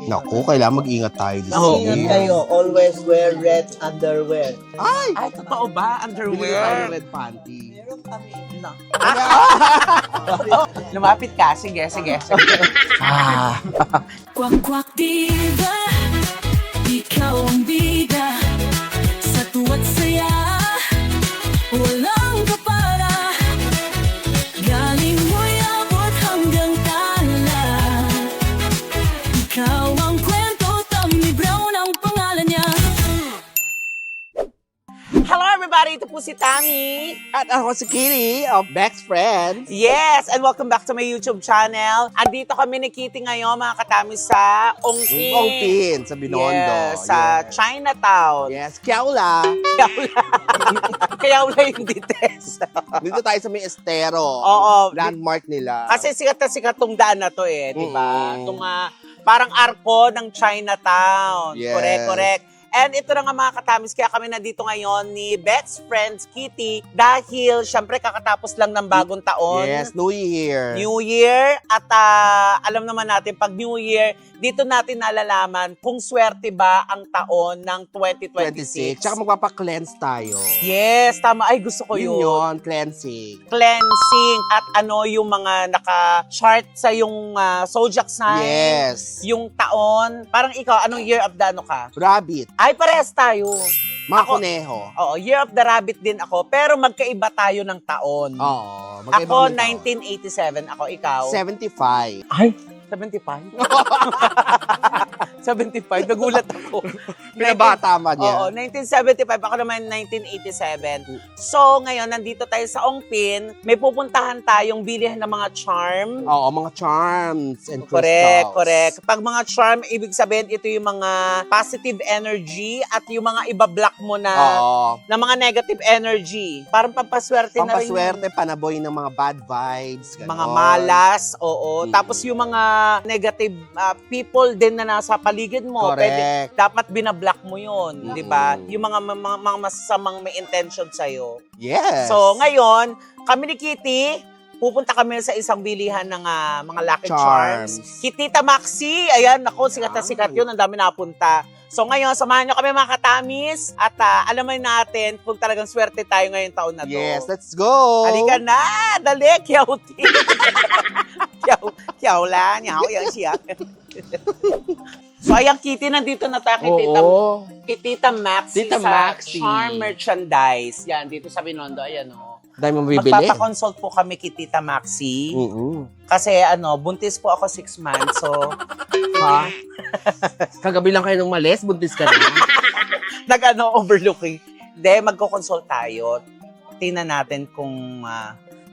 Naku, kailangan mag-ingat tayo this Oo. year. Ingat kayo, always wear red underwear. Ay! Ay, totoo ba? Bili na tayo ng Underwear? red panty. Meron kami. No. Lumapit ka. Sige, sige. Kwak-kwak diva, ikaw ang bida. Sa tuwa't saya, walang kapara. Galing mo'y abot hanggang tala. Ikaw ang kwento, Tommy Brown ang pangalan niya. Hello everybody! Ito po si Tammy. At ako si Kitty of Best Friends. Yes! And welcome back to my YouTube channel. Andito kami ni Kitty ngayon, mga katami, sa Ongpin. Ongpin sa Binondo. Yes, sa Yes. Chinatown. Yes, Kiaula. Kaya wala yung details. Dito tayo sa may estero. Oo. Landmark nila. Kasi sikat na sikat tong daan na to eh, di ba? Mm. Itong parang arko ng Chinatown. Yes. Correct, correct. And ito na nga mga katamis, kaya kami nandito ngayon ni Best Friends Kitty dahil syempre kakatapos lang ng bagong taon. Yes, New Year. New Year at alam naman natin pag New Year, dito natin nalalaman kung swerte ba ang taon ng 2026. 26. Tsaka magpapa-cleanse tayo. Yes, tama. Ay, gusto ko Yun yun. yun, cleansing. Cleansing at ano yung mga naka-chart sa yung zodiac sign. Yes. Yung taon. Parang ikaw, anong year of the ano ka? Rabbit. Ay, parehas tayo. Mga Ako- kuneho. Oo, year of the rabbit din ako. Pero magkaiba tayo ng taon. Oo. Ako, 1987. Ako, ikaw? 75. Ay, 75? 75, nagulat ako. Pinabata man Oo, yan. 1975. Ako naman 1987. So, ngayon, nandito tayo sa Ongpin. May pupuntahan tayong bilihan ng mga charm. Oo, mga charms and Correct, crystals. correct. Pag mga charm, ibig sabihin, ito yung mga positive energy at yung mga iba-block mo na Oo. mga negative energy. Parang pampaswerte na rin. Pampaswerte, panaboy ng mga bad vibes. Ganon. Mga malas, oo. Mm. Tapos yung mga negative people din na nasa paligid mo, Correct. dapat binablock mo yun, di ba? Mm. Yung mga masasamang may intention sa'yo. Yes. So, ngayon, kami ni Kitty, pupunta kami sa isang bilihan ng mga Lucky Charms. Charms. Kitita Maxi, ayan, ako, sikat na sikat yun, ang dami napunta. So ngayon, samahan nyo kami mga katamis at alamin natin kung talagang swerte tayo ngayong taon na to. Yes, let's go. Halika na! Dali, Kiyauti! Kiyawla, niyaw, yan siya. So, ayan, Kitty, nandito na tayo kay Tita Maxi Tita sa Maxi. Charm Merchandise. Yan, dito sa Binondo, ayan o. Dahil mo bibili. Magpapakonsult po kami kay Tita Maxi. Kasi buntis po ako 6 months. So, Ha? Kagabi lang kayo nung malis, buntis ka na. overlooking. Hindi, magkoconsult tayo. Tingnan natin kung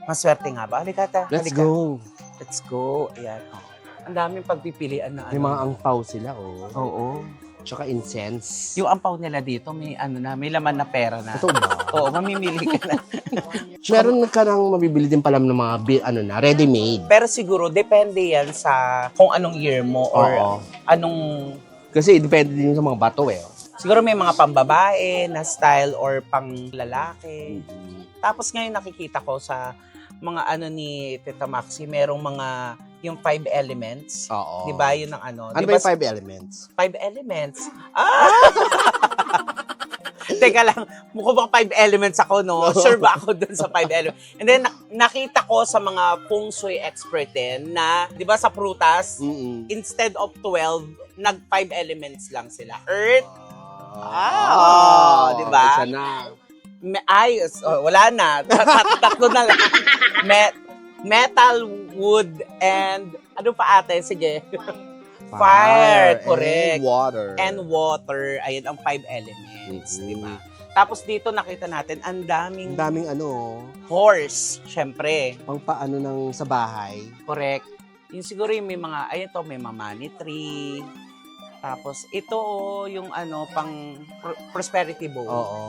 maswerte nga ba. Halika ta. Let's halika. go. Let's go. Ayan. Oh. Ang daming pagpipilian na May mga angpaw sila, oh. Oo. Tsaka incense. Yung ampaw nila dito, may may laman na pera na. Ito ba? Oo, mamimili ka na. Meron ka nang mabibili din pala ng mga ready-made. Pero siguro, depende yan sa kung anong year mo or Oo. anong... Kasi depende din sa mga bato, eh. Siguro may mga pambabae na style or pang lalaki. Tapos ngayon nakikita ko sa mga ni Tita Maxi, merong mga yung 5 elements. Oo. Di ba? Yun ang Ano Di ba ba yung 5 elements? 5 elements? Teka lang, mukhang bang 5 elements ako, no? Sure ba ako dun sa 5 elements? And then, nakita ko sa mga feng shui expert din na, di ba sa prutas, instead of 12, nag-5 elements lang sila. Earth, di ba? Isa na. Wala na. Tatlo na lang. Metal, wood, and ano pa ate? Sige. Fire, correct. And water. And water. Ayun ang 5 elements, Mhm. di ba? Tapos dito nakita natin, ang daming Ang daming horse, syempre. pang paano ng sa bahay. Correct. Yung siguro yung may mga, ayun to, may money tree. Tapos ito yung pang prosperity bowl. Oo.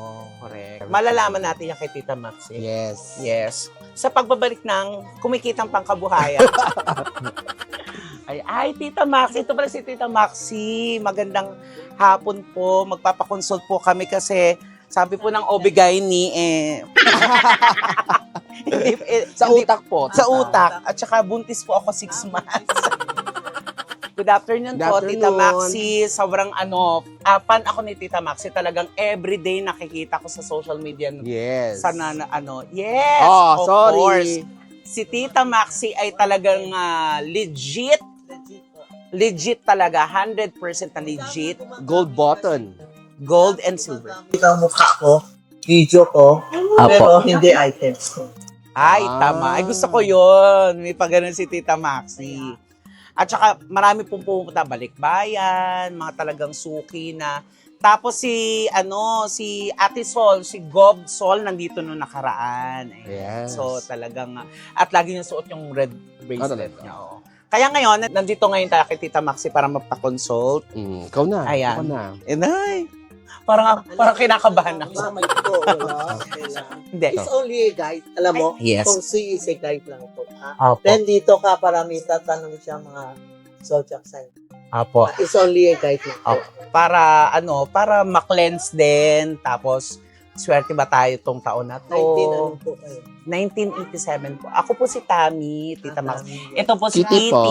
Correct. Malalaman natin yan kay Tita Maxi. Yes. Yes. Sa pagbabalik ng kumikitang pangkabuhayan. ay, Tita Maxi. Ito pala si Tita Maxi. Magandang hapon po. Magpapakonsult po kami kasi sabi po ng Obigaini Sa utak po. Sa utak. At saka buntis po ako 6 months. Good afternoon Good po, Tita afternoon. Maxi. Sobrang fan ako ni Tita Maxi. Talagang everyday nakikita ko sa social media. Yes. Sana na yes, Oh, of sorry. course. Si Tita Maxi ay talagang legit talaga, 100% na legit. Gold button. Gold and silver. Ito ang mukha ko, video ko, pero hindi items ko. Ay, tama. Ay, gusto ko yun. May pagano'n si Tita Maxi. At saka, marami pong pumunta, balikbayan, mga talagang suki na. Tapos si Ate Sol, si Gob Sol, nandito nung nakaraan. Ayan. Yes. So, talagang, at lagi niya suot yung red bracelet talaga? niya. Oo. Kaya ngayon, nandito ngayon tayo kay Tita Maxi para magpa-consult. Ikaw na. Ayan. Ikaw na. Inay, parang kinakabahan ako. Mama, ito, wala. Hindi. It's only a guide. Alam mo, Yes. kung si is a guide lang ito. Apo. Then dito ka para may tatanong siya mga zodiac sign. Apo. It's only a guide lang ito. Para ma-cleanse din. Tapos, swerte ba tayo tong taon na to? 19 ano po kayo? 1987 po. Ako po si Tammy, Tita Max. Ito po si Kitty Kitty. po.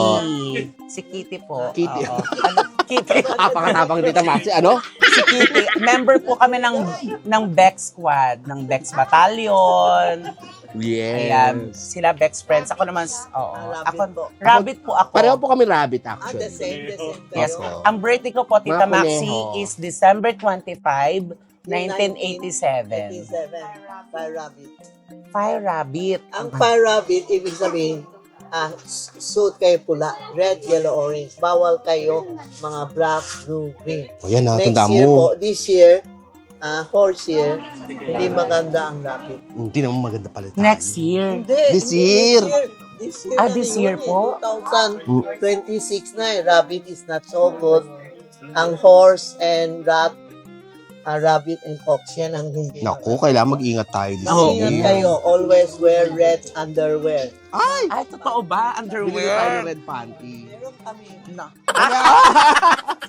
Si Kitty po. Kitty. Oo. Kitty. Napakatabang Tita Maxi. Ano? Si Kitty. Member po kami ng Bex Squad, ng Bex Battalion. Yes. Ayan. Sila Bex Friends. Ako naman, Rabbit po. Rabbit po ako. Pareho po kami rabbit The actually. same. Yes. Opo. Ang birthday ko po, Tita Mga Maxi, kuneho. is December 25, 1987. 87. Fire rabbit. Fire Rabbit. Ang fire rabbit, ibig sabihin, suit kayo pula, red, yellow, orange. Bawal kayo mga black, blue, green. O yan na, Next tanda year po, mo. this year, horse year, hindi maganda ang rabbit. Hindi naman maganda pala tayo. Next year. Hindi, This hindi year. This year. Ah, this year po? 2026 na rabbit is not so good. Ang horse and rabbit and ox, yan ang hindi. Naku, kailangan mag-ingat tayo this Mag-ingat year. kayo, always wear red underwear. Ay, totoo ba? Bili tayo ng Underwear? red panty. Meron kami. No.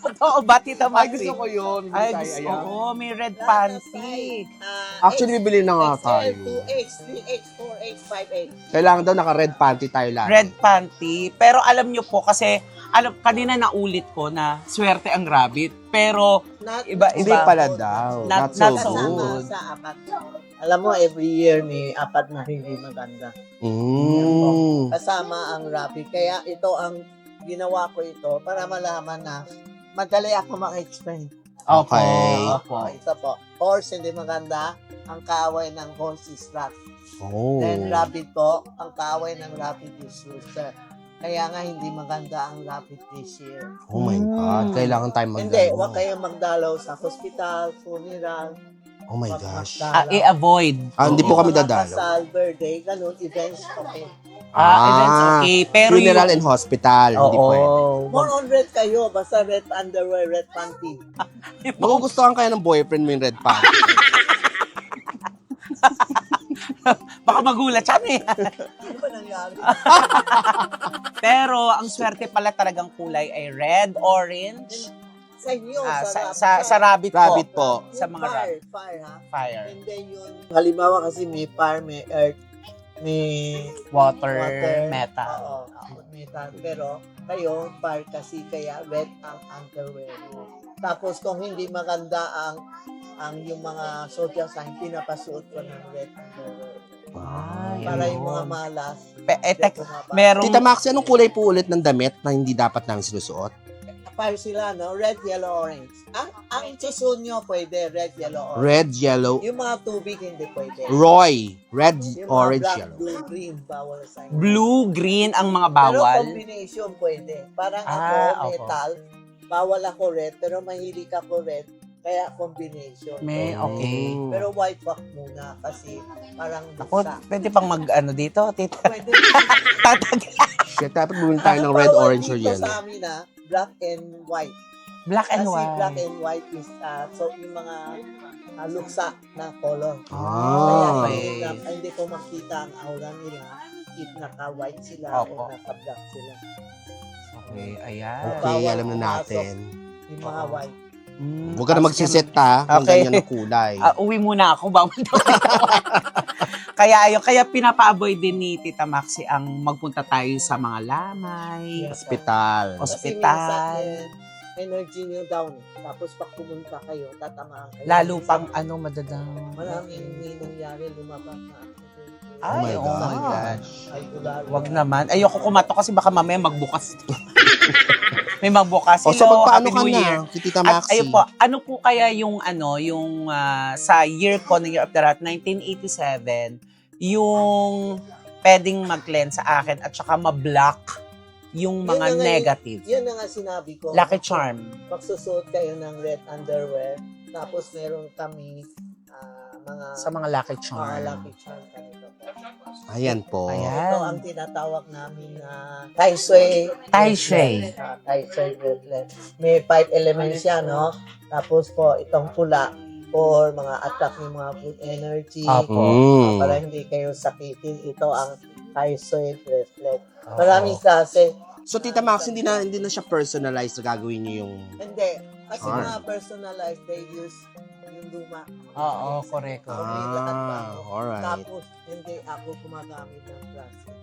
Totoo ba, Tita Ay, Maxi? gusto ko yun. Bili Ay, tayo, gusto ayan. ko. May red panty. Actually, bibili na nga tayo. 2X, 3X, 4X, 5X. Kailangan daw naka-red panty tayo lang. Red panty. Pero alam nyo po, kasi kanina naulit ko na swerte ang rabbit. Pero Not, Hindi pala daw. Not Not so so kasama good. sa apat. Alam mo, every year may apat na hindi maganda. Mm. Kasama ang rabbit. Kaya ito ang ginawa ko ito para malaman na madali ako maka-explain. Okay. Opo. Ito po. Horse hindi maganda. Ang kaaway ng horse is rat. Oh. Then rabbit po, ang kaaway ng rabbit is rooster. Kaya nga hindi maganda ang rabbit this year. Oh my God. Kailangan tayo Hindi, mag- huwag kayong magdalaw sa hospital, funeral. Oh my Huwag gosh. magdalaw. I-avoid. Hindi po kami Mga dadalaw. kasal, birthday, ganun, events, okay. Events okay. Pero Funeral and hospital. Hindi Oo. pwede. More on red kayo, basta red underwear, red panty. Magugustuhan kaya ng boyfriend mo yung red panty. Baka magulat siya eh. Ano ba nangyari? Pero ang swerte pala talagang kulay ay red, orange. Sa inyo, Sa rabbit po. Rabbit po. Sa mga rabbit. Fire, ha? Fire. And then yun, halimbawa kasi may fire, may earth, may Water, water, metal. Oo, metal. Pero kayo, fire kasi kaya red ang underwear. Tapos kung hindi maganda ang yung mga zodiac sign, pinapasuot ko ng red underwear. Ay, Para ayun. yung mga malas. Merong Tita Maxi, anong kulay po ulit ng damit na hindi dapat namin sinusuot? Fire sila, no? Red, yellow, orange. Ang susun nyo pwede, red, yellow, orange. Red, yellow, Yung mga tubig, hindi pwede. Roy. Red, Yung mga orange, black, yellow. blue, green, bawal sa inyo. blue, green ang mga Pero bawal. combination pwede. Parang ako, Opo. metal, bawal ako red, pero mahilig ako red, kaya combination. May, okay. Pero white walk muna kasi parang Ako, buksa. pwede pang dito, tita. Pwede. Tatag. Shit, dapat bumili tayo ng red, Bawal orange, or dito yellow. sa amin black and white. Black and Kasi white. black and white is so yung mga luksa na color. Ah. Kaya hindi ko makita ang aura nila if naka-white sila Opo. o naka-black sila. Okay, ayan. Okay, alam na natin. Yung mga white. Huwag ka na magsiset ha, kung Okay. ganyan ang kulay. Uwi muna ako, bawal daw. Kaya pinapa-avoid din ni Tita Maxi ang magpunta tayo sa mga lamay, Hospital. Kasi ospital. minsan, energy niyo down. Tapos pag pumunta kayo, tatamaan kayo. Lalo pang madadang. Maraming nangyari lumabas na. Ay, Oh my gosh. Regular. Wag naman. Ayoko kumato kasi baka mamaya magbukas. May magbukas. O, so Hello, magpaano Happy ka New Year. na, si Tita At Maxi? ayun po, ano po kaya yung sa year ko, ng Year of the Rat, 1987, yung pwedeng mag-cleanse sa akin at saka ma-block yung mga Yun na nga negative. Yun na nga sinabi ko. Lucky Charm. Magsusuot kayo ng red underwear. Tapos meron kami mga Sa mga Lucky mga Charm. lucky charm kanito. Ayan po. Ayan. Ito ang tinatawag namin na Tai Sui. Tai Sui. Tai Sui bracelet. May 5 elements yan, no? Tapos po, itong pula for mga attract ng mga good energy. Opo. Para hindi kayo sakitin. Ito ang Tai Sui bracelet. Maraming klase. So, Tita Maxi, hindi na siya personalized na gagawin niyo yung... Hindi. Kasi Charm. mga personalized, they use yung luma. Oo, correct. May lahat pa. Alright. Tapos, hindi ako gumagamit ng plastic.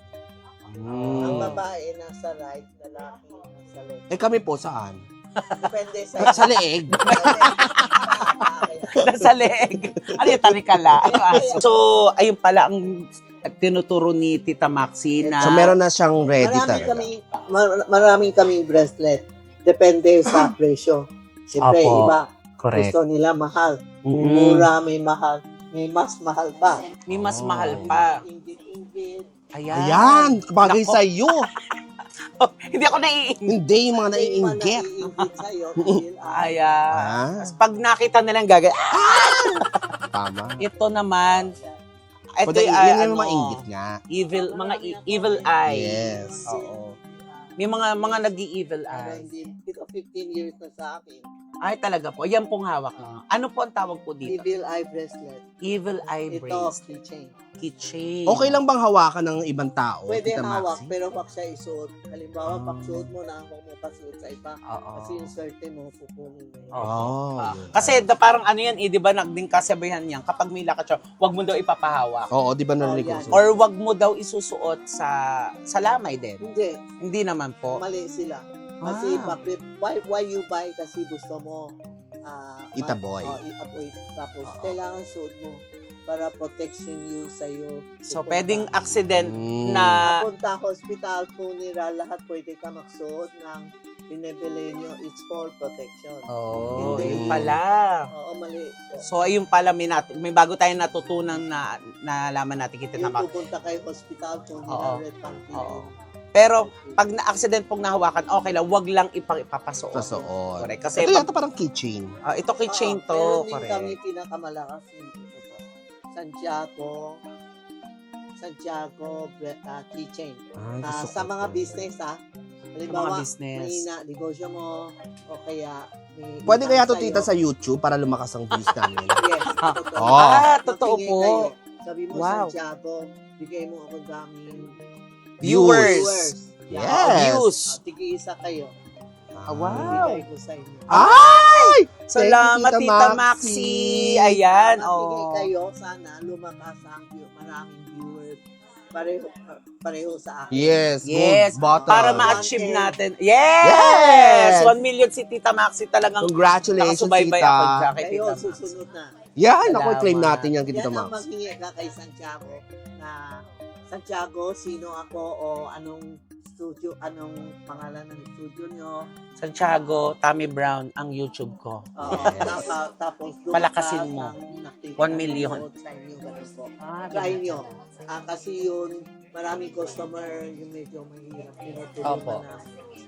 Mm. Ang babae nasa right, lalaki nasa left. Eh kami po, saan? Depende sa... Sa leeg. Nasa leeg. Ano yung tanikala? Ano aso? So, ayun pala ang tinuturo ni Tita Maxi na... So, meron na siyang ready Maraming kami bracelet. Depende sa presyo. Siyempre, Apo. iba. Correct. Gusto nila mahal. Mm-mm. Mura, may mahal. May mas mahal pa. May mas mahal pa. Ingit-ingit. Ayan. Ayan, bagay Nako. sa iyo. Hindi ako naiingit. Hindi yung mga Hindi man naiinggit. naiingit sa'yo. Feel Ayan. Ah, Tapos pag nakita nilang gagay, tama. ito naman, ito Pwede, ay yun yung mga inggit nga. evil eye. Yes. Oo. May mga nag-i-evil eye. Ito 15 years na sa akin. Ay, talaga po. Yan pong hawak niyo. Ano po ang tawag po dito? Evil eye bracelet. Evil eye Ito, bracelet. keychain. Keychain. Okay lang bang hawakan ng ibang tao, Pwede Tita hawak, Maxi? pero wag siya isuot. Halimbawa, pag suot mo na, huwag mo pasuot sa iba. Oo. Kasi yung swerte mo, pupunin mo. yun. Oh, Ah, yun. kasi parang ano yan, di ba nagding kasabihan yan, kapag may lakat siya, wag mo daw ipapahawak. Oo, di ba narinig Oh, yan. ko? Or wag mo daw isusuot sa lamay din. Hindi, Hindi naman po. mali sila. Kasi bakit, why you buy? Kasi gusto mo Itaboy. itaboy. Tapos, kailangan suot mo para protection you sa'yo. So, pwedeng accident Mm. na Punta hospital, funeral, lahat pwede ka magsuot ng binibili nyo. It's for protection. oh, Hindi. yun pala. Oo, mali. So, ayun pala, may bago tayong natutunan na nalaman natin kita Yung na pupunta kayo hospital, Oo. funeral, red panty. Oo. Pero, pag na-accident pong nahawakan, okay lang, wag lang ipapasuot. Pasuot. Correct. Kasi, Ito pag, yata parang keychain. ito keychain to. Meron din Correct. kami pinakamalakas yung ito po. Santiago keychain. Ay, gusto Sa ko mga to. business Sa halimbawa, mga business. may negosyo mo o kaya may Pwede kaya to, sa'yo. tita, sa YouTube para lumakas ang views namin. Yes, Ah. totoo. Oh. Totoo Magbigay po. kayo. Sabi mo, Wow. Santiago, bigay mo ako daming Viewers. Yes. Views. Tigi-isa kayo. Wow. Bigay ko sa inyo. Ay! Salamat, Thank you, Tita Tita Maxi. Maxi. Ayan, Magbigay oh. kayo, sana lumakas ang maraming viewers. Pareho sa akin. Yes, Yes, gold bottle. para ma-achieve 1M. natin. Yes! Yes! 1 million si Tita Maxi talagang Congratulations, nakasubaybay tita. ako dyan kay Kayo, Tita Maxi. susunod na. Yan, ako Salamat. i-claim natin yan kay Yan Tita ang Max. maghingi ka kay Santiago na Santiago, sino ako o anong studio, anong pangalan ng studio nyo. Santiago, Tommy Brown, ang YouTube ko. Tapos Palakasin mo. 1 million. Sa inyo, ganun po. Try nyo. Kasi yun, maraming customer yung medyo mahirap. Opo. Tinutulungan na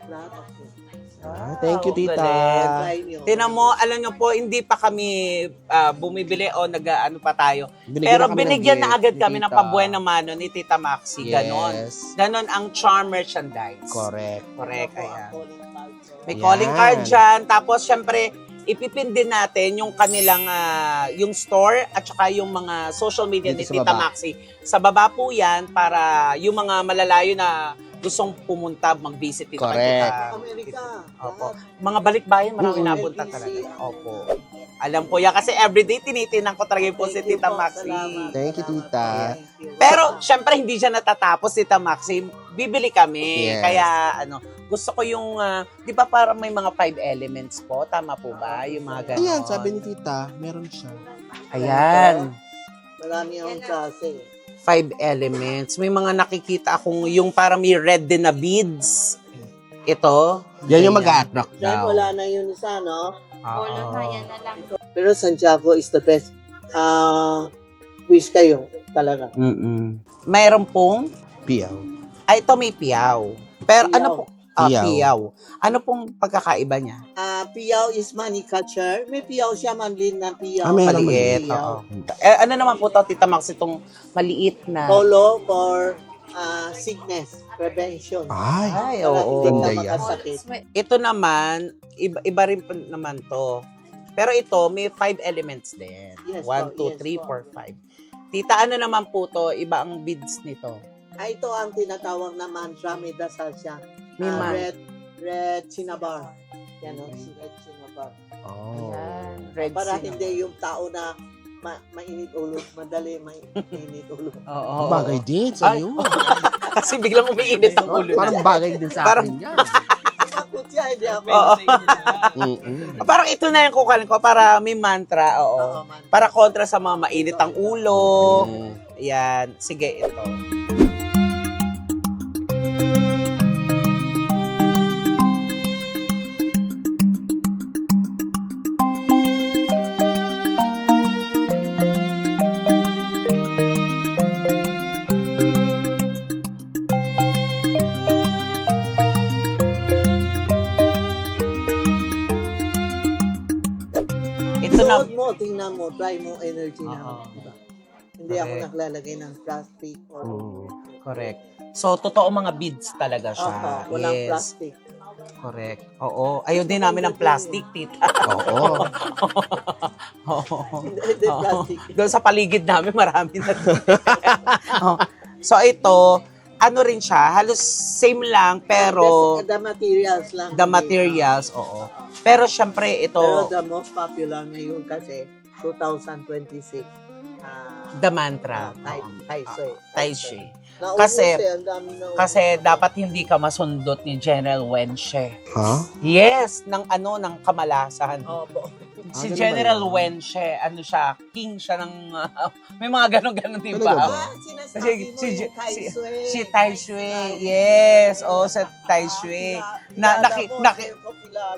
lahat of you. Thank you, tita. galing. Try nyo. Tinan mo, alam nyo po, hindi pa kami bumibili o nag-ano pa tayo. Binigyan Pero na kami ng binigyan na gift agad ni kami ng tita. pabuena mano ni Tita Maxi. Ganon. Yes. Ganon ang charm merchandise. Correct. Correct, Ako, ayan. calling card ko. May Yan. calling card dyan. Tapos, syempre, ipipin din natin yung kanilang, yung store at saka yung mga social media Dito ni sa Tita baba. Maxi. Sa baba po yan para yung mga malalayo na gustong pumunta, mag-visit dito kay Correct. Tita. Amerika. Opo. lahat. Mga balikbayan, marami Oo. napunta LBC, talaga. Opo. Alam ko yan kasi everyday tinitinan ko talaga yung po si Thank you Tita po, Maxi. salamat. Thank you, Tita. Thank you. Pero syempre hindi siya natatapos, Tita Maxi. Bibili kami. Yes. Kaya gusto ko yung, di ba parang may mga 5 elements po? Tama po ba? Yung mga ganon. Ayan, sabi ni Tita, meron siya. Ayan. Marami akong klase. 5 elements. May mga nakikita akong yung parang may red din na beads. Ito. Yan yung mag-a-attract Dahil daw. wala na yun isa, no? Oo. Pero Santiago is the best. Wish kayo, talaga. Mayroon pong, Piyaw. ito may piyaw. Pero Piyaw. ano po? Piyaw. Piyaw. Ano pong pagkakaiba niya? Piyaw is money catcher. May piyaw siya, manlin na piyaw. Meron Maliit. Piyaw. Oo. Ano naman po to, Tita Max, itong maliit na... Polo for sickness, prevention. Ay, Ay, Para oo. hindi Ganda ka yan. makasakit. Ito naman, iba rin po naman to. Pero ito, may 5 elements din. Yes 1, po, 2, yes 3, po. 4, 5. Tita, ano naman po to? Iba ang beads nito. Ito ang tinatawag na mantra, may dasal siya. May man. Red cinnabar. Yan o, red cinnabar. Oh. Ayan. Red Para cinnamon. hindi yung tao na mainit ulo, madali mainit ulo. Oo. Bagay din sa'yo. Kasi biglang umiinit ang ulo Parang na. bagay din sa Parang- akin yan. Bakit siya, hindi ako. Oo. Mm-mm. Parang ito na yung kukunin ko para may mantra. Oo. Oo, man. Para kontra sa mga mainit ang ulo. Mm. Yan. Sige, ito. Ito na. Suot mo, tingnan mo, try mo energy Oo. na. Diba? Hindi ako Correct. naglalagay ng plastic or Correct. So, totoo mga beads talaga siya. walang Yes. plastic. Correct. Oo. Ayaw din namin ng plastic, tita. Oo. Oo. Hindi Oo. plastic. Doon sa paligid namin, marami na. Oo. So, ito, ano rin siya, halos same lang, pero The materials lang. the materials, oo. Pero syempre, ito, Pero the most popular ngayon kasi 2026. the mantra. Tai Chi. Tai Chi. Naubos Kasi- ang dami na Kasi dapat hindi ka masundot ni General Wenche. Ha? Yes, ng kamalasan. Opo. Si ganun ba General yun? Wenche, ano siya, king siya ng, may mga ganon-ganon, di Talaga ba? ba? Sinasabi mo Si- yung Tai si- Sui. Si Tai Sui, yes, sa Tai Sui.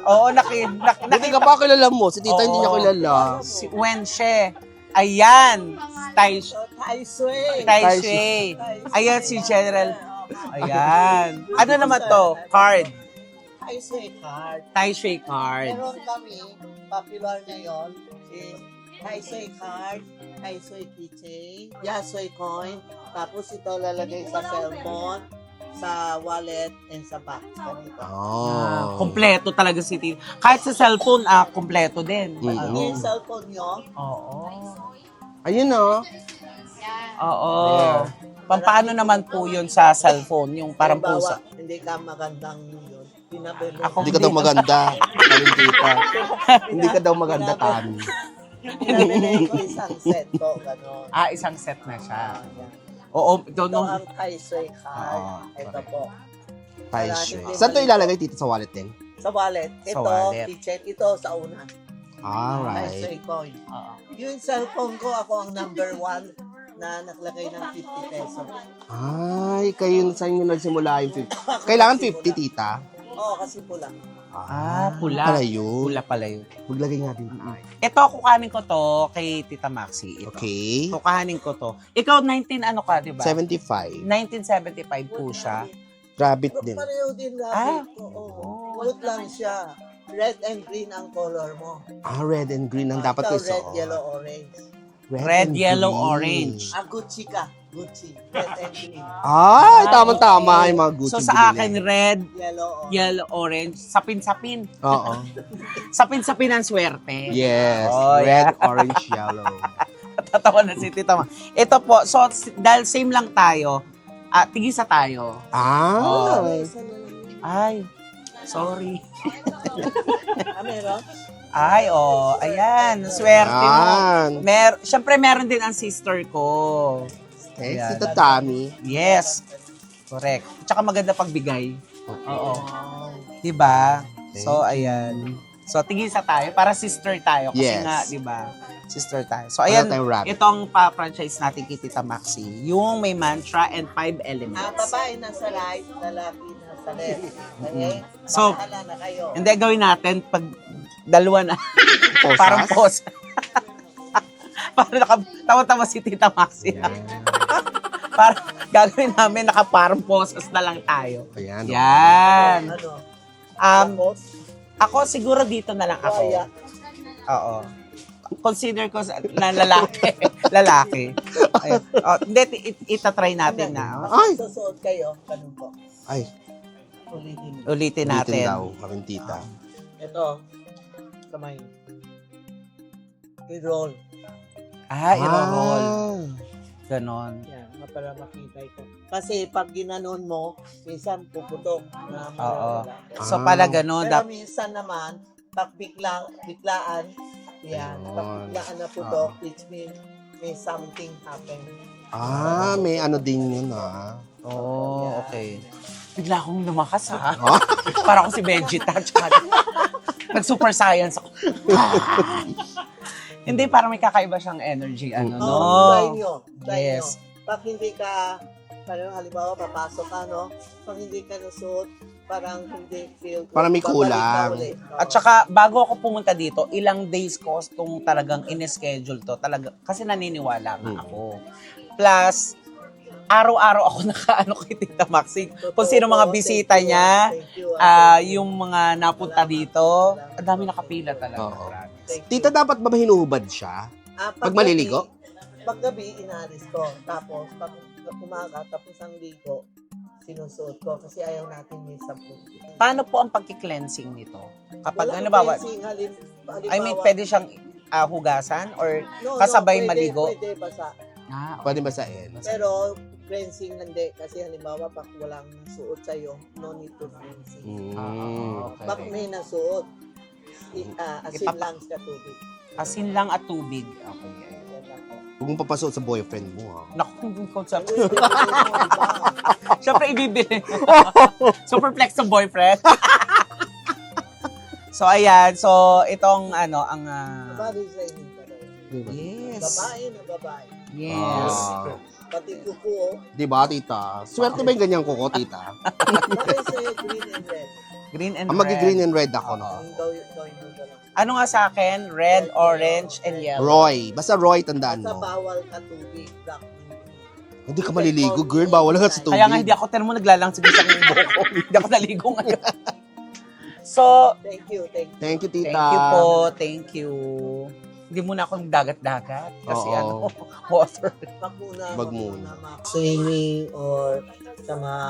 Oo, Hindi ka ba kilala mo? Si Tita hindi niya Oo. kilala. Si Wenche. Ayan, Tai Tai Sui. Tai Sui. Ayan si General. Ayan. Ano naman to? Card. Tai Sui card. Tai Sui card. Meron kami, popular ngayon, is Tai Sui card, Tai Sui keychain, Yasui coin, tapos ito lalagay sa cellphone, sa wallet, and sa box. Ganito. Oh. Kompleto talaga si Tita. Kahit sa cellphone, kompleto din. Pag yung cellphone nyo, Oo. Ayun o. Oo. Paano naman po yun sa cellphone? Yung parang halimbawa, pusa. hindi ka magandang yun, pinabi mo. Ako Hindi ka daw maganda. Sabi ni Tita. Hindi ka daw maganda, Tami. Pinabili ko isang set ko, gano'n. Isang set na siya. Yan. Oo. Ito Doon, ang Tai Sui card. Oo, Ito po. Tai Para Sui. hindi Saan to mali- ilalagay, Tita? Sa wallet din? Sa wallet. Sa Ito, wallet. keychain. Ito sa una. Tai Alright. Sui coin. Oo. Yung cellphone ko, ako ang number 1 na naglagay ng 50 pesos. Ay, kayo sa inyo nagsimula yung 50. Kailangan 50, Tita. Oo, kasi pula. Pula. Pala yun. Pula pala yun. Maglagay nga din. Ito, kukanin ko to kay Tita Maxi. Ito. Okay. Kukanin ko to. Ikaw, 19 ano ka, di ba? 75. 1975 po siya. Rabbit Pero din. pareho din Ah. rabbit ko. Oo. Good lang siya. Red and green ang color mo. Red and green ang dapat ko Ito, red, isuot. yellow, orange. Red, and yellow, green. orange. Gucci ka. Gucci. Red and green. Ay, tamang-tama yung mga Gucci. So sa akin, red, Yellow, orange. yellow, orange, sapin-sapin. Oo. Sapin-sapin ang swerte. Yes. Oh, Red, orange, yellow. Tatawa na si Tita Ma. Ito po, so dahil same lang tayo, tigisa tayo. Ah. Isa na lang yun. Ay, sorry. Meron? Ay, ayan. Swerte mo. Yan. Siyempre, meron din ang sister ko. Eh, Ayan. si Tatami. Yes. Correct. Tsaka maganda pagbigay. Okay. Oo. Diba? So, ayan. So, tigisa tayo. Para sister tayo. Kasi Yes. nga, diba? Sister tayo. So, Wala ayan. tayong rabbit. Itong pa-franchise natin kay Tita Maxi. Yung may mantra and 5 elements. Ang babae nasa right, lalaki nasa left. Okay? So, Bahala na kayo. hindi, gawin natin pag dalawa na. Posas? Parang pose. Parang tawa-tawa si Tita Maxi. Parang gagawin namin naka-parang poses na lang tayo. Ayan. Yan. Ano? Um, Tapos, Ako siguro dito na lang ako. kaya, Oo. Consider ko na lalaki. lalaki. Ayun. Hindi, itatry natin na. Ay! susuot kayo, ganun po. Ay, Ulitin. Ulitin ulitin natin. daw, kaming tita. Ito, kamay. I-roll. I-roll. Ganon. Yan, para makita ko. Kasi pag ginanon mo, minsan puputok na mawawala. So, pala ganon. Pero minsan naman, pag biglaan, yan, Ayun. pag biglaan na putok, which means may something happen. May ano din yun, ah. Oh, okay. Bigla akong lumakas, ha? Ah? Para ako si Vegeta. Nag-super science ako. Hindi, parang may kakaiba siyang energy. Ano, no? Try nyo. Try Yes. nyo. Pag hindi ka, parang halimbawa, papasok ka, no? Pag hindi ka nasuot, parang hindi feel. Parang may babalik ka kulang. ulit. Oo. At saka, bago ako pumunta dito, ilang days ko itong talagang in-schedule to. Talaga, kasi naniniwala nga ako. Plus, araw-araw ako nakaano kay Tita Maxi. Kung sino mga bisita niya, yung mga napunta dito, ang dami nakapila talaga. Oo. Grabe. Tita, dapat ba hinuhubad siya? Pag maliligo? Pag gabi, inalis ko. Tapos, pag umaga, tapos ang ligo, sinusuot ko kasi ayaw natin may sabon. Paano po ang pagki-cleansing nito? Kapag, Walang halimbawa, cleansing, I mean, pwede siyang hugasan or kasabay maligo? Pwede basa. Pwede ba sa end? Pero, cleansing hindi. Kasi halimbawa, pag walang nasuot sa'yo, no need to cleansing. Okay. Pag may nasuot, asin lang sa tubig. Asin lang at tubig. Okay. Yan lang po. Huwag mong papasok sa boyfriend mo, ha? Naku, hindi ko sa... Ano yung pinipili mo, iba? Siyempre, ibibili. Super flex ng boyfriend. So, ayan. So, itong ang... Babae sa inyo talaga. yes. Babae na babae. Yes. Ah. Pati kuko, Di ba, tita? Swerte ba yung ganyan kuko, tita? bakit sa green and red? Green and Ang red. magi-green and red ako, no? Ang gawin mo lang. Ano nga sa akin? Red, orange, and yellow. Roy. Basta Roy, tandaan Sa mo. bawal ka tubig, black. Hindi ka maliligo, girl. Bawal ka sa tubig. Kaya nga hindi ako, mo naglalangsig sa aking buko. Hindi ako naligo ngayon. So, Thank you, thank you. Thank you, tita. thank you po. Thank you. Hindi muna ako dagat-dagat. Kasi Oo. water. Wag muna. Swimming or sa mga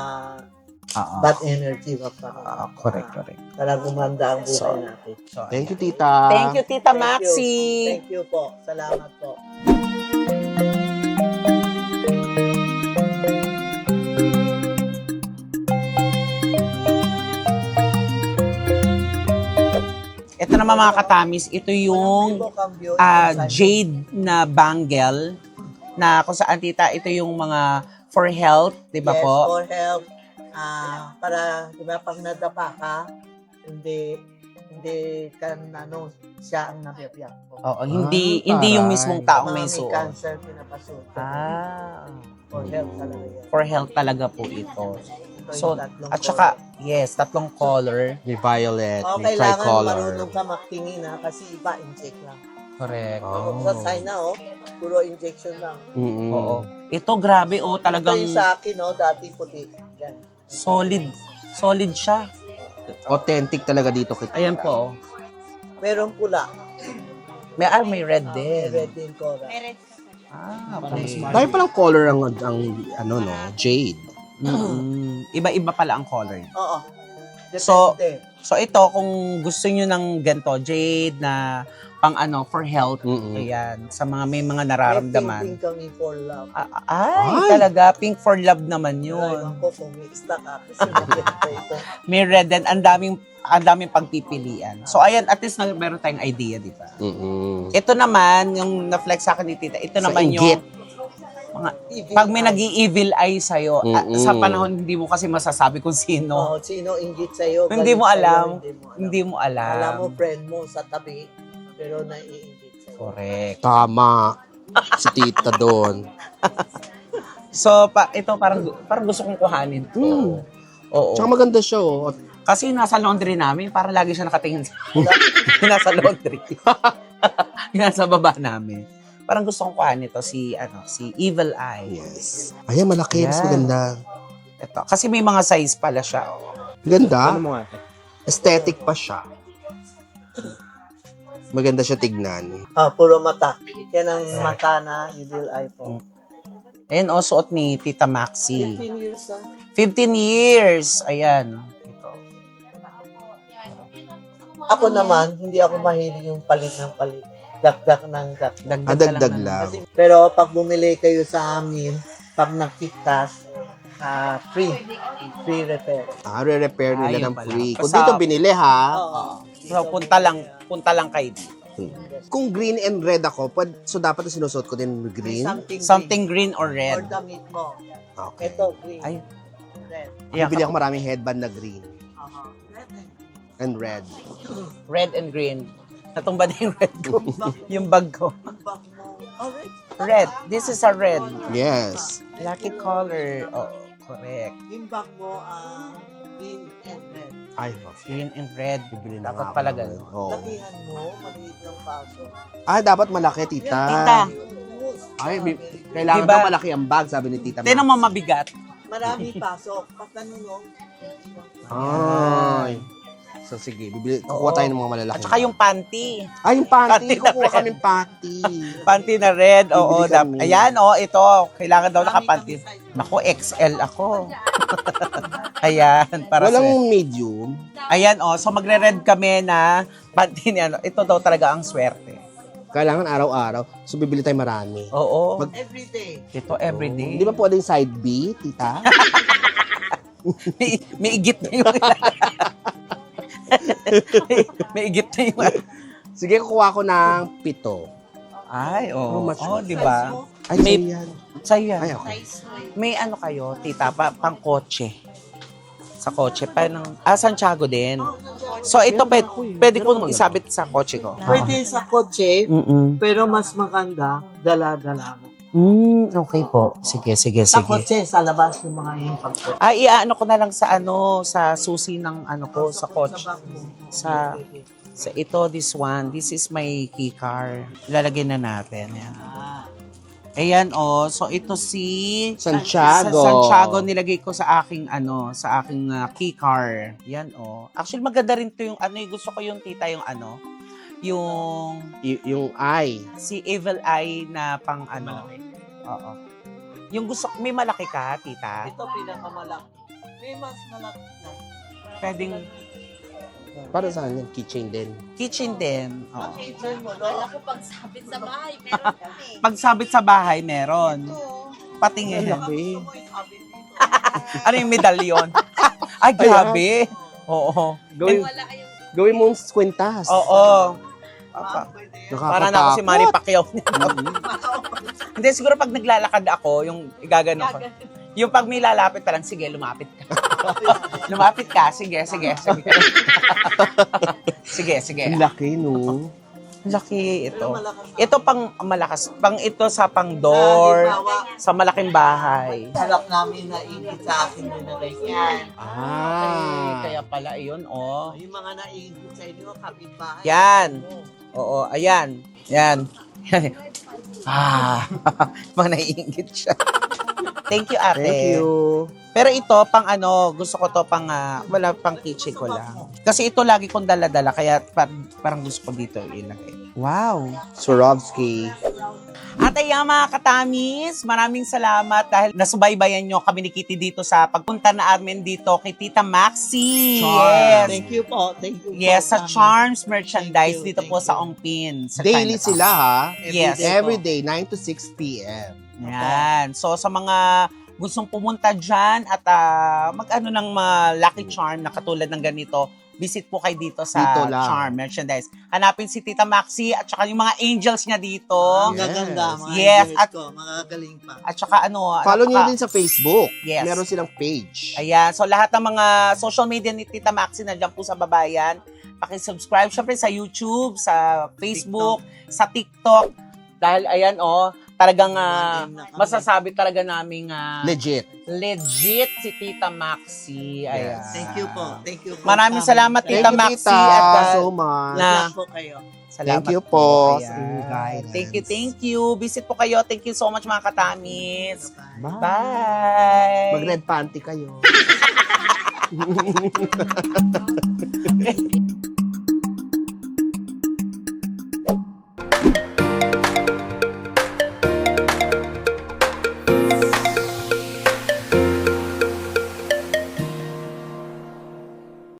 Oo. bad energy. Wag pa. Correct. Para gumanda ang buhay So, natin. Thank you, tita. Thank you, Tita Thank you. Maxi. Thank you po. Salamat po. Ito naman mga katamis, ito yung jade na bangle na kung saan tita, ito yung mga for health, di ba yes, po? for health. Para, di ba, pag nadapa ka, hindi ka, siya ang nabiyak po. Oo, hindi yung mismong taong may May suot. cancer, pinapasuot. For health talaga yan. For health talaga po ito. Ito So, yung tatlong at saka, color. yes, tatlong color. May violet, may Kailangan tricolor. marunong ka magtingin kasi iba inject lang. Correct. Oh. Sa China, puro injection lang. Mm-mm. Oo. Ito, grabe, Ito talagang yung sa akin, dati puti. Yan. solid. Solid siya. Authentic talaga dito. Kay tita. Ayan po. Merong pula. May red May din. red din ko. Okay. Dahil palang color ang jade. Iba-iba pala ang color. Oo. So, Depende. So ito, kung gusto nyo ng ganito, jade na pang for health, ayan, sa mga may mga nararamdaman. May kami for love. Ay, talaga, pink for love naman Ayun yun. ko kung may stock kasi maganda ito. May red and ang daming pagpipilian. So ayan, at least meron tayong idea, di ba? Ito naman, yung na-flex sa akin ni Tita, ito Sa naman inggit. yung mga, pag may nag-i-evil eye sa'yo, sa panahon hindi mo kasi masasabi kung sino. Oh, sino inggit sa'yo? Hindi galit mo sa'yo, alam. Hindi Hindi mo alam. Alam mo, friend mo sa tabi, pero naiinggit sa'yo. Correct. Tama. Si tita doon. So, ito parang gusto kong kuhanin to. Oo. Tsaka maganda siya, oh. Kasi nasa laundry namin, para lagi siya nakatingin sa nasa laundry. Nasa baba namin. Parang gusto kong kuhanin ito si Evil Eye. Yes. Ayan, malaki. Mas Yan. maganda. Ito. Kasi may mga size pala siya. Oh. Ganda. Aesthetic pa siya. Maganda siya tignan. Puro mata. Yan ang mata na evil eye po. Ayan, suot ni Tita Maxi. 15 years na. 15 years. Ayan. Ito. Ako naman, hindi ako mahilig yung palit ng palit. Dagdag ng dagdag. Dagdag lang. Pero pag bumili kayo sa amin, pag nagpitas, free. Free repair. Re-repair nila Ayun ng pala. free. Kung Basta- dito binili, ha? Oo. So, punta lang kayo dito. Kung green and red ako, so dapat na sinusuot ko din green? Something green or Or red. damit mo. Okay. Ito, green. Ay. Red. Bibili ako maraming headband na green Red. and red. Red and green. Natumba na yung red ko. yung bag ko. Ang bag mo. Oh, red. Red. This is a red. Yes. Lucky color. Oh, correct. Yung bag mo, green and red. Ay, Green and red. bibili na Dapat nga ako pala ng- ganun. Oo. Lakihan mo, maliit yung paso. Dapat malaki, tita. Tita. Ay, kailangan Diba? daw malaki ang bag, sabi ni tita. Tingnan mo mabigat. Marami pasok. Pag tanong Ay. So, sige. Kukuha tayo ng mga malalaki. At saka yung panty. Yung panty. Panty na Kukuha red. kami panty. Panty na red. Oo. Bibili kami. Ayan, ito. Kailangan daw nakapanty. Naku, XL ako. Ayan. Para Walang sa... medium. Ayan, so magre-red kami na panty ni Ito daw talaga ang swerte. Kailangan araw-araw. So, bibili tayo marami. Oo. everyday. Ito everyday. Di ba pwedeng side B, tita? may igit na yung may igit na yung Sige, kukuha ko ng 7. Ay, How much? di ba? Ay, May- sa'yo yan. Sa'yo yan. Ay, okay. May kayo, tita, pang kotse. Sa kotse, Santiago din. So, ito, pwede kong isabit sa kotse ko. Pwede sa kotse, Mm-mm. pero mas maganda, dala-dala mo. Okay po. Sige. Sa kotse, sa labas yung mga yung pagkotse. Iaano ko na lang sa susi ng ko, sa kotse. bag mo. Sa ito, this one. This is my key car. Ilalagay na natin. Yan. Ayan, so ito si Santiago. Santiago nilagay ko sa aking key car. Yan, Actually, maganda rin to yung yung gusto ko yung tita, yung yung Yung eye. si Evil Eye na pang Oo. Yung gusto, may malaki ka, tita? Ito pinakamalaki. May mas malaki na. Pwedeng Para saan yan? Keychain din. kitchen din. Oo. Kitchen mo, no? Ako pagsabit sa bahay, meron kami. Pagsabit sa bahay, meron. Patingin. Laki. Ano yung medalyon? Ay, grabe. Oo. Wala kayong Gawin mong kwintas. Oo. Nakakatakot. Para na ako si Manny Pacquiao. Hindi, siguro pag naglalakad ako, yung igagano ko. Yung pag may lalapit pa lang, sige, lumapit ka. Lumapit ka, sige. Sige. Ang laki, no? Laki ito. malakas. Ito pang malakas. Ito sa pang door, sa malaking bahay. Harap namin na ingit sa akin din na ganyan. Kaya pala yun, Yung mga naingit sa inyo, kapitbahay. Yan. Oo, ayan. Yan. Mga naiingit siya. Thank you, ate. Thank you. Pero ito, pang gusto ko to pang, wala pang kitchen ko lang. Kasi ito lagi kong dala-dala, kaya parang gusto ko dito ilagay. Wow. Swarovski. At ayan mga katamis, maraming salamat dahil nasubaybayan nyo kami ni Kitty dito sa pagpunta na amin dito kay Tita Maxi. Yes. Thank you po. Thank you po. Yes, sa Mami. Charms merchandise Thank you, dito po thank sa you. Ongpin. Sa Daily Chinatown. sila ha. Yes. Every day, 9 to 6 p.m. Yan. So sa mga gustong pumunta dyan at mag-ano ng Lucky Charm na katulad ng ganito, visit po kayo dito sa Dito lang. Charm merchandise. Hanapin si Tita Maxi at saka yung mga angels niya dito. Ang gaganda, mga Yes, angels at- ko. Mga galing pa. At saka ano, Follow niyo napaka- din sa Facebook. Yes. Meron silang page. Ayan. So, lahat ng mga social media ni Tita Maxi nandiyan po sa babayan. Pakisubscribe. Syempre sa YouTube, sa Facebook, sa TikTok. Dahil, ayan, talagang masasabi talaga naming Legit. legit si Tita Maxi. Ayan. Yes. Thank you po. Thank you po. Maraming salamat, Thank Tita you, Maxi. Tita, At, so much. na- po kayo. salamat Thank you po. Ayan. sa inyong guidance. Thank you. Visit po kayo. Thank you so much mga katamis. Bye. Bye. Mag-red panty kayo.